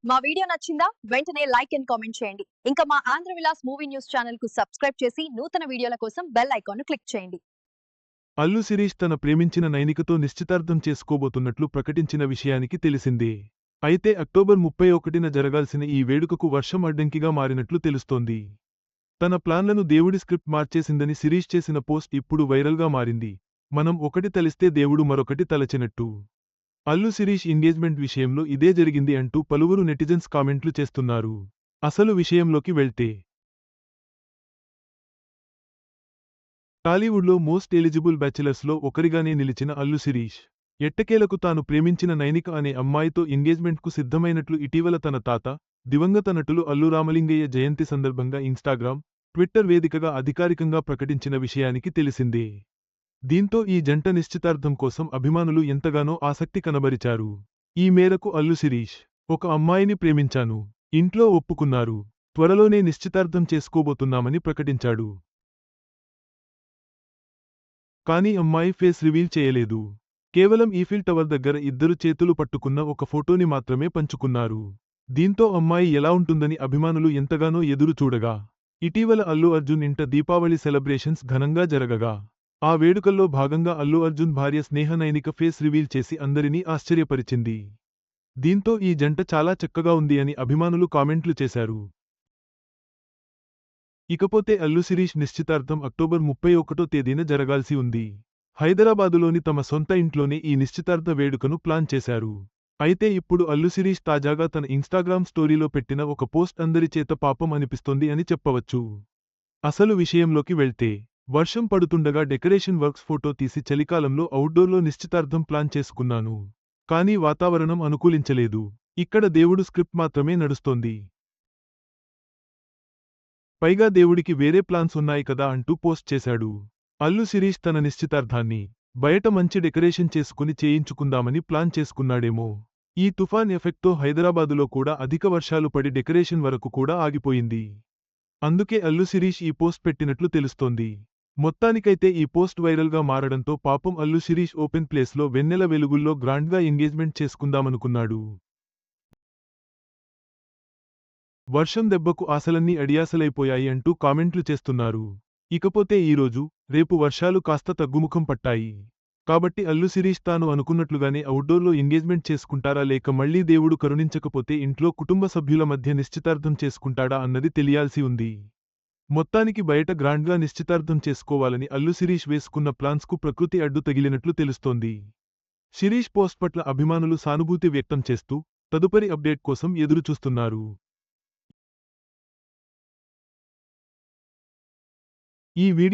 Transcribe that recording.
మా వీడియో నచ్చిందా? వెంటనే లైక్ అండ్ కామెంట్ చేయండి. ఇంకా మా Andhra Vilas movie news channel కు సబ్స్క్రైబ్ చేసి నూతన వీడియోల కోసం బెల్ ఐకాన్ క్లిక్ చేయండి. అల్లు శిరీష్ తన ప్రేమించిన నైనికతో నిశ్చితార్థం చేసుకోబోతున్నట్లు ప్రకటించిన విషయానికి తెలిసిందే. అయితే అక్టోబర్ 31న జరగాల్సిన ఈ వేడుకకు వర్షం అడ్డంకిగా మారినట్లు తెలుస్తోంది. తన ప్లాన్లను దేవుడి స్క్రిప్ట్ మార్చేసిందని శిరీష్ చేసిన పోస్ట్ ఇప్పుడు వైరల్గా మారింది. మనం ఒకటి తలిస్తే దేవుడు మరొకటి తలచినట్టు. అల్లు శిరీష్ ఎంగేజ్మెంట్ విషయంలో ఇదే జరిగింది అంటూ పలువురు నెటిజన్స్ కామెంట్లు చేస్తున్నారు. అసలు విషయంలోకి వెళ్తే టాలీవుడ్లో మోస్ట్ ఎలిజిబుల్ బ్యాచిలర్స్లో ఒకరిగానే నిలిచిన అల్లు శిరీష్ ఎట్టకేలకు తాను ప్రేమించిన నైనిక అనే అమ్మాయితో ఎంగేజ్మెంట్కు సిద్ధమైనట్లు ఇటీవల తన తాత, దివంగత నటులు అల్లు రామలింగయ్య జయంతి సందర్భంగా ఇన్స్టాగ్రామ్, ట్విట్టర్ వేదికగా అధికారికంగా ప్రకటించిన విషయానికి తెలిసిందే. దీంతో ఈ జంట నిశ్చితార్థం కోసం అభిమానులు ఎంతగానో ఆసక్తి కనబరిచారు. ఈ మేరకు అల్లు శిరీష్, ఒక అమ్మాయిని ప్రేమించాను, ఇంట్లో ఒప్పుకున్నారు, త్వరలోనే నిశ్చితార్థం చేసుకోబోతున్నామని ప్రకటించాడు. కానీ అమ్మాయి ఫేస్ రివీల్ చేయలేదు. కేవలం ఈఫిల్ టవర్ దగ్గర ఇద్దరు చేతులు పట్టుకున్న ఒక ఫోటోని మాత్రమే పంచుకున్నారు. దీంతో అమ్మాయి ఎలా ఉంటుందని అభిమానులు ఎంతగానో ఎదురు చూడగా, ఇటీవల అల్లు అర్జున్ ఇంట దీపావళి సెలబ్రేషన్స్ ఘనంగా జరగగా, ఆ వేడుకల్లో భాగంగా అల్లు అర్జున్ భార్య స్నేహ నైనిక ఫేస్ రివీల్ చేసి అందరినీ ఆశ్చర్యపరిచింది. దీంతో ఈ జంట చాలా చక్కగా ఉంది అని అభిమానులు కామెంట్లు చేశారు. ఇకపోతే అల్లు శిరీష్ నిశ్చితార్థం అక్టోబర్ 31వ తేదీన జరగాల్సి ఉంది. హైదరాబాదులోని తమ సొంత ఇంట్లోనే ఈ నిశ్చితార్థ వేడుకను ప్లాన్ చేశారు. అయితే ఇప్పుడు అల్లు శిరీష్ తాజాగా తన ఇన్స్టాగ్రామ్ స్టోరీలో పెట్టిన ఒక పోస్ట్ అందరి చేత పాపం అనిపిస్తోంది అని చెప్పవచ్చు. అసలు విషయంలోకి వెళ్తే, వర్షం పడుతుండగా డెకరేషన్ వర్క్స్ ఫోటో తీసి చలికాలంలో అవుట్డోర్లో నిశ్చితార్థం ప్లాన్ చేసుకున్నాను. కానీ వాతావరణం అనుకూలించలేదు. ఇక్కడ దేవుడు స్క్రిప్ట్ మాత్రమే నడుస్తోంది. పైగా దేవుడికి వేరే ప్లాన్స్ ఉన్నాయి కదా అంటూ పోస్ట్ చేశాడు. అల్లు శిరీష్ తన నిశ్చితార్థాన్ని బయట మంచి డెకరేషన్ చేసుకుని చేయించుకుందామని ప్లాన్ చేసుకున్నాడేమో. ఈ తుఫాన్ ఎఫెక్ట్తో హైదరాబాదులో కూడా అధిక వర్షాలు పడి డెకరేషన్ వరకు కూడా ఆగిపోయింది. అందుకే అల్లు శిరీష్ ఈ పోస్ట్ పెట్టినట్లు తెలుస్తోంది. మొత్తానికైతే ఈ పోస్ట్ వైరల్గా మారడంతో పాపం అల్లు శిరీష్ ఓపెన్ ప్లేస్లో వెన్నెల వెలుగుల్లో గ్రాండ్గా ఎంగేజ్మెంట్ చేసుకుందామనుకున్నాడు. వర్షం దెబ్బకు ఆశలన్నీ అడియాసలైపోయాయి అంటూ కామెంట్లు చేస్తున్నారు. ఇకపోతే ఈరోజు, రేపు వర్షాలు కాస్త తగ్గుముఖం పట్టాయి. కాబట్టి అల్లు శిరీష్ తాను అనుకున్నట్లుగానే అవుట్డోర్లో ఎంగేజ్మెంట్ చేసుకుంటారా లేక మళ్లీ దేవుడు కరుణించకపోతే ఇంట్లో కుటుంబ సభ్యుల మధ్య నిశ్చితార్థం చేసుకుంటాడా అన్నది తెలియాల్సి ఉంది. మొత్తానికి బయట గ్రాండ్గా నిశ్చితార్థం చేసుకోవాలని అల్లు శిరీష్ వేసుకున్న ప్లాన్స్కు ప్రకృతి అడ్డు తగిలినట్లు తెలుస్తోంది. శిరీష్ పోస్ట్ పట్ల అభిమానులు సానుభూతి వ్యక్తం చేస్తూ తదుపరి అప్డేట్ కోసం ఎదురుచూస్తున్నారు. ఈ వీడియో